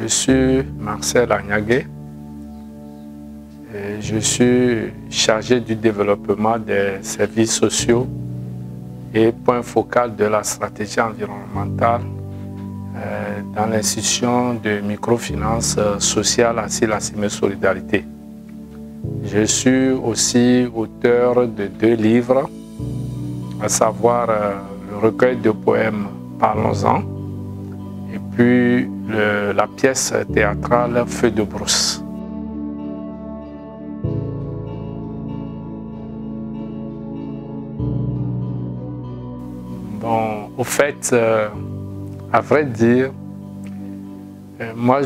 Je suis Marcel Agnagué et je suis chargé du développement des services sociaux et point focal de la stratégie environnementale dans l'institution de microfinance sociale Asile Solidarité. Je suis aussi auteur de 2 livres, à savoir le recueil de poèmes Parlons-en et puis la pièce théâtrale Feu de brousse. Bon, au fait, à vrai dire, moi,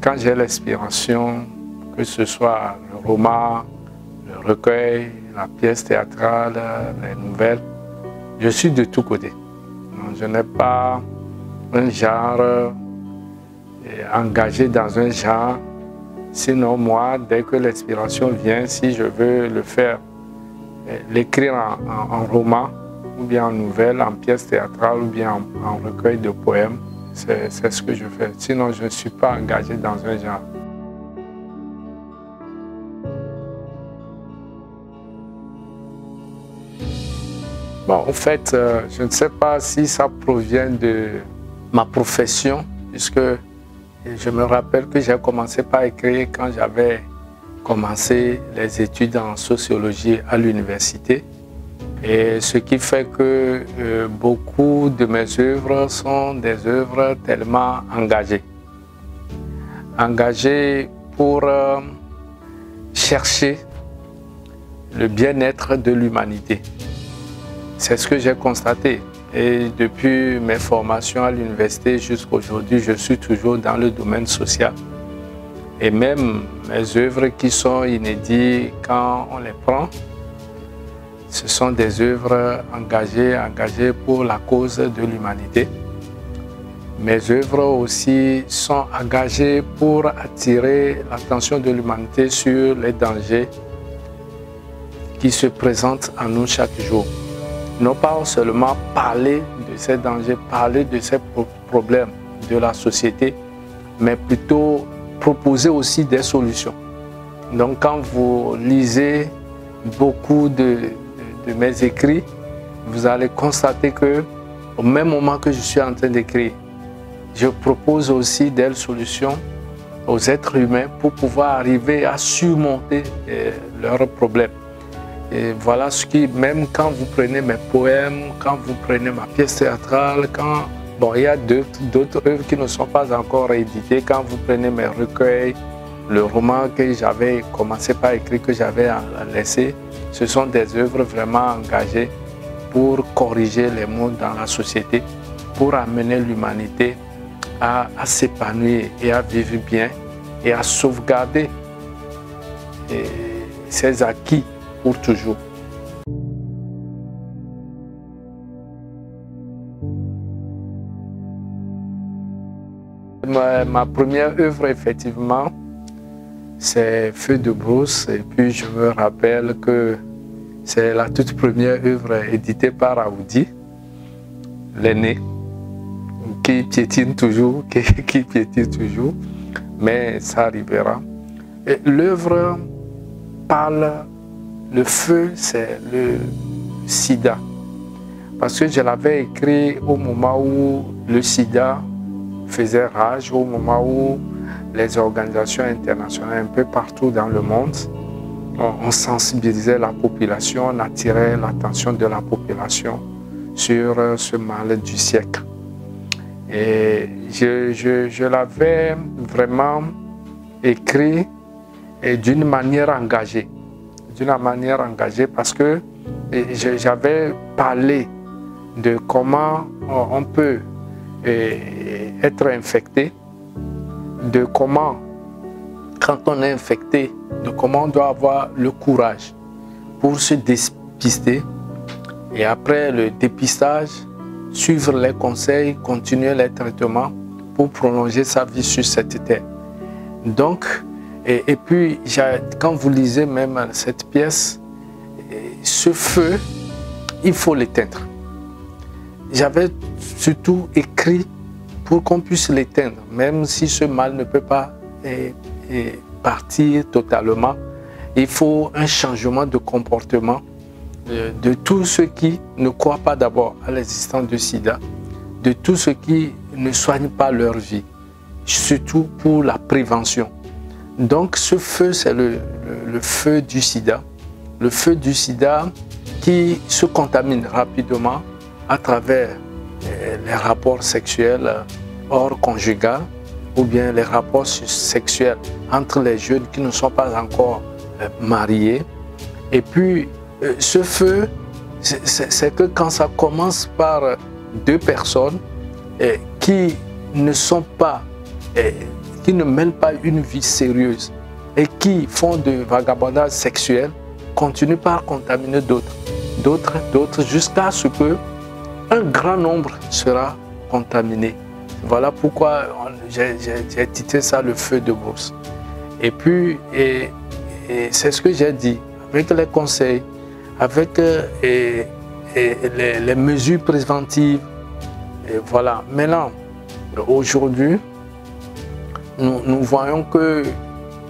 quand j'ai l'inspiration, que ce soit le roman, le recueil, la pièce théâtrale, les nouvelles, je suis de tous côtés. Je n'ai pas un genre engagé dans un genre. Sinon, moi, dès que l'inspiration vient, si je veux le faire, l'écrire en roman, ou bien en nouvelle, en pièce théâtrale, ou bien en recueil de poèmes, c'est ce que je fais. Sinon, je ne suis pas engagé dans un genre. Bon, en fait, je ne sais pas si ça provient de ma profession, puisque je me rappelle que j'ai commencé par écrire quand j'avais commencé les études en sociologie à l'université. Et ce qui fait que beaucoup de mes œuvres sont des œuvres tellement engagées. Engagées pour chercher le bien-être de l'humanité. C'est ce que j'ai constaté. Et depuis mes formations à l'université jusqu'à aujourd'hui, je suis toujours dans le domaine social. Et même mes œuvres qui sont inédites, quand on les prend, ce sont des œuvres engagées pour la cause de l'humanité. Mes œuvres aussi sont engagées pour attirer l'attention de l'humanité sur les dangers qui se présentent à nous chaque jour. Non pas seulement parler de ces dangers, parler de ces problèmes de la société, mais plutôt proposer aussi des solutions. Donc quand vous lisez beaucoup de mes écrits, vous allez constater que au même moment que je suis en train d'écrire, je propose aussi des solutions aux êtres humains pour pouvoir arriver à surmonter leurs problèmes. Et voilà ce qui, même quand vous prenez mes poèmes, quand vous prenez ma pièce théâtrale, il y a d'autres œuvres qui ne sont pas encore éditées, quand vous prenez mes recueils, le roman que j'avais commencé par écrire, que j'avais laissé, ce sont des œuvres vraiment engagées pour corriger les maux dans la société, pour amener l'humanité à s'épanouir et à vivre bien et à sauvegarder ses acquis pour toujours. Ma première œuvre, effectivement, c'est Feu de brousse. Et puis je me rappelle que c'est la toute première œuvre éditée par Aoudi, l'aîné, qui piétine toujours, mais ça arrivera. L'œuvre parle, le feu, c'est le sida. Parce que je l'avais écrit au moment où le sida faisait rage, au moment où les organisations internationales un peu partout dans le monde, on sensibilisait la population, on attirait l'attention de la population sur ce mal du siècle. Et je l'avais vraiment écrit d'une manière engagée. Parce que j'avais parlé de comment on peut être infecté, de comment, quand on est infecté, de comment on doit avoir le courage pour se dépister et après le dépistage, suivre les conseils, continuer les traitements pour prolonger sa vie sur cette terre. Donc, et puis, quand vous lisez même cette pièce, ce feu, il faut l'éteindre. J'avais surtout écrit pour qu'on puisse l'éteindre, même si ce mal ne peut pas partir totalement, il faut un changement de comportement de tous ceux qui ne croient pas d'abord à l'existence du sida, de tous ceux qui ne soignent pas leur vie, surtout pour la prévention. Donc ce feu, c'est le feu du sida. Le feu du sida qui se contamine rapidement à travers les rapports sexuels hors conjugal ou bien les rapports sexuels entre les jeunes qui ne sont pas encore mariés. Et puis, ce feu, c'est que quand ça commence par deux personnes qui ne sont pas, qui ne mènent pas une vie sérieuse et qui font de vagabondage sexuel, continuent par contaminer d'autres, jusqu'à ce que un grand nombre sera contaminé. Voilà pourquoi j'ai titré ça le feu de brousse. Et puis, c'est ce que j'ai dit, avec les conseils, avec les mesures préventives. Et voilà. Maintenant, aujourd'hui, nous voyons que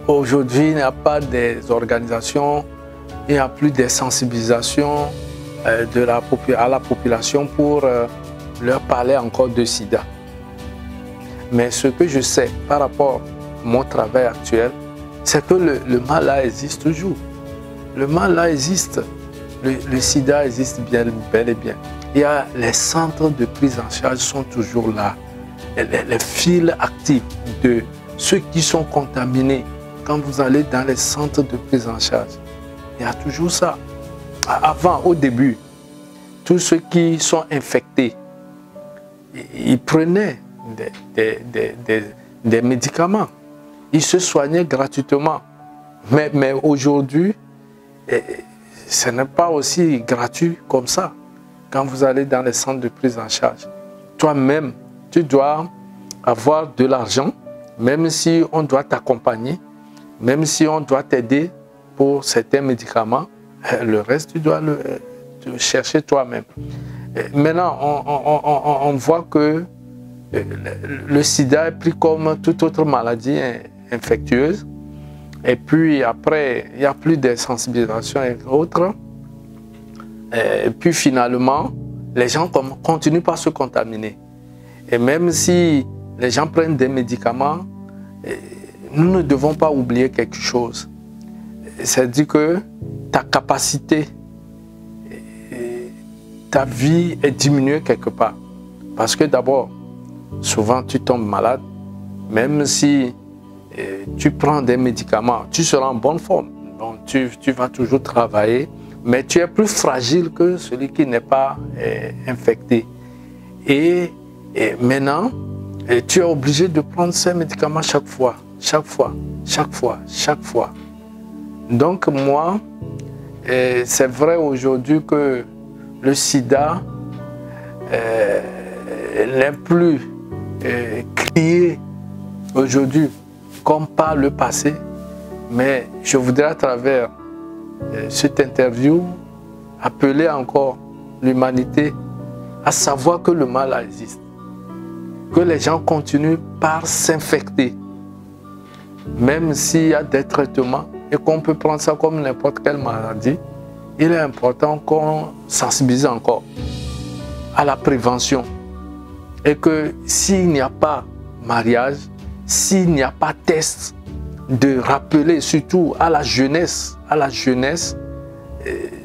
aujourd'hui, il n'y a pas des organisations, il n'y a plus de sensibilisation à la population pour leur parler encore de sida. Mais ce que je sais par rapport à mon travail actuel, c'est que le mal là existe toujours. Le mal là existe. Le sida existe bel et bien. Il y a les centres de prise en charge sont toujours là. Les fils actifs de ceux qui sont contaminés. Quand vous allez dans les centres de prise en charge, il y a toujours ça. Avant, au début, tous ceux qui sont infectés, ils prenaient des médicaments. Ils se soignaient gratuitement. Mais aujourd'hui, ce n'est pas aussi gratuit comme ça. Quand vous allez dans les centres de prise en charge, toi-même, tu dois avoir de l'argent, même si on doit t'accompagner, même si on doit t'aider pour certains médicaments, le reste, tu dois le chercher toi-même. Maintenant, on voit que le sida est pris comme toute autre maladie infectieuse. Et puis après, il n'y a plus de sensibilisation et autres. Et puis finalement, les gens continuent par se contaminer. Et même si les gens prennent des médicaments, nous ne devons pas oublier quelque chose. C'est-à-dire que ta capacité, ta vie est diminuée quelque part. Parce que d'abord, souvent tu tombes malade, même si tu prends des médicaments, tu seras en bonne forme. Donc tu vas toujours travailler, mais tu es plus fragile que celui qui n'est pas infecté. Et maintenant, tu es obligé de prendre ces médicaments chaque fois. Donc moi, c'est vrai aujourd'hui que le sida n'est plus crié aujourd'hui comme par le passé, mais je voudrais à travers cette interview appeler encore l'humanité à savoir que le mal existe, que les gens continuent par s'infecter, même s'il y a des traitements et qu'on peut prendre ça comme n'importe quelle maladie. Il est important qu'on sensibilise encore à la prévention et que s'il n'y a pas mariage, s'il n'y a pas test, de rappeler surtout à la jeunesse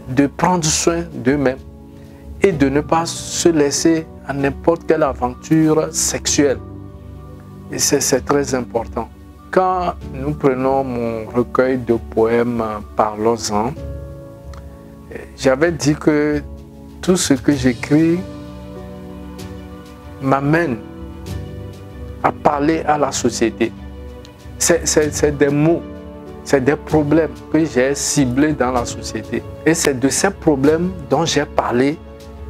de prendre soin d'eux-mêmes et de ne pas se laisser à n'importe quelle aventure sexuelle. Et c'est très important. Quand nous prenons mon recueil de poèmes « Parlons-en », j'avais dit que tout ce que j'écris m'amène à parler à la société. C'est des mots, c'est des problèmes que j'ai ciblés dans la société. Et c'est de ces problèmes dont j'ai parlé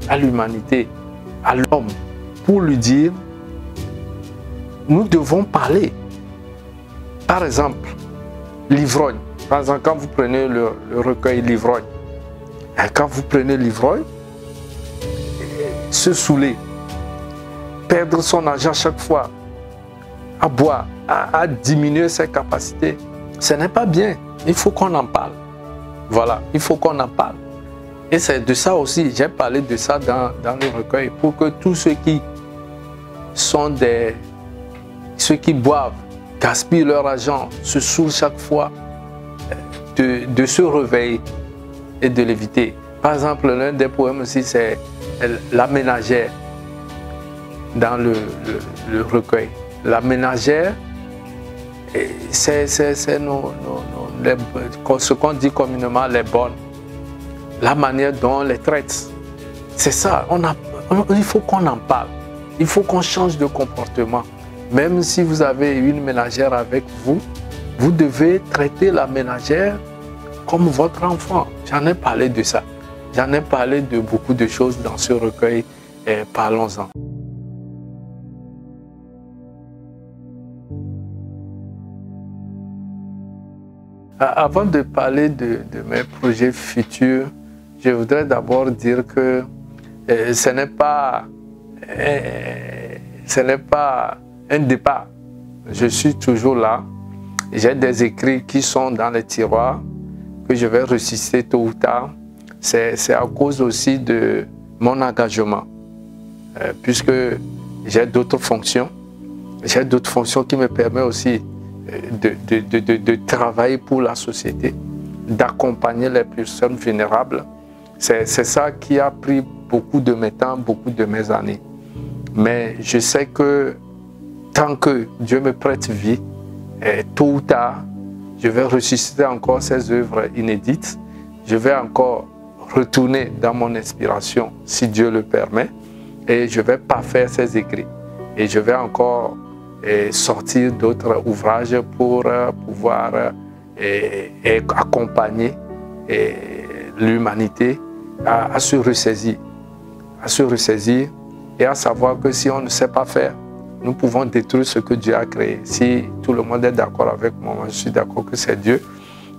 à l'humanité, à l'homme, pour lui dire, nous devons parler. Par exemple, l'ivrogne. Par exemple, quand vous prenez le recueil L'ivrogne, quand vous prenez l'ivrogne, se saouler, perdre son argent chaque fois, à boire, à diminuer ses capacités. Ce n'est pas bien. Il faut qu'on en parle. Voilà, il faut qu'on en parle. Et c'est de ça aussi, j'ai parlé de ça dans le recueil, pour que tous ceux qui sont ceux qui boivent, gaspillent leur argent, se saoulent chaque fois, de se réveiller et de l'éviter. Par exemple, l'un des poèmes aussi, c'est la ménagère dans le recueil. La ménagère, c'est ce qu'on dit communément les bonnes. La manière dont on les traite. C'est ça, il faut qu'on en parle. Il faut qu'on change de comportement. Même si vous avez une ménagère avec vous, vous devez traiter la ménagère comme votre enfant. J'en ai parlé de ça. J'en ai parlé de beaucoup de choses dans ce recueil. Parlons-en. Avant de parler de mes projets futurs, je voudrais d'abord dire que ce n'est pas un départ. Je suis toujours là. J'ai des écrits qui sont dans les tiroirs que je vais ressusciter tôt ou tard. C'est à cause aussi de mon engagement, puisque j'ai d'autres fonctions. J'ai d'autres fonctions qui me permettent aussi de travailler pour la société, d'accompagner les personnes vulnérables. C'est ça qui a pris beaucoup de mes temps, beaucoup de mes années. Mais je sais que tant que Dieu me prête vie, tôt ou tard, je vais ressusciter encore ces œuvres inédites. Je vais encore retourner dans mon inspiration, si Dieu le permet, et je vais parfaire ces écrits. Et je vais encore sortir d'autres ouvrages pour pouvoir accompagner l'humanité à se ressaisir. À se ressaisir et à savoir que si on ne sait pas faire, nous pouvons détruire ce que Dieu a créé. Si tout le monde est d'accord avec moi, je suis d'accord que c'est Dieu,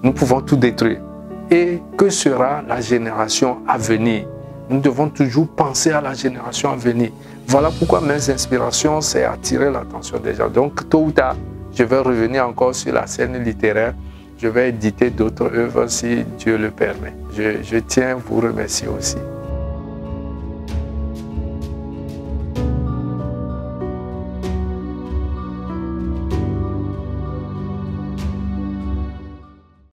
nous pouvons tout détruire. Et que sera la génération à venir? Nous devons toujours penser à la génération à venir. Voilà pourquoi mes inspirations, c'est attirer l'attention des gens. Donc, tôt ou tard, je vais revenir encore sur la scène littéraire. Je vais éditer d'autres œuvres si Dieu le permet. Je tiens à vous remercier aussi.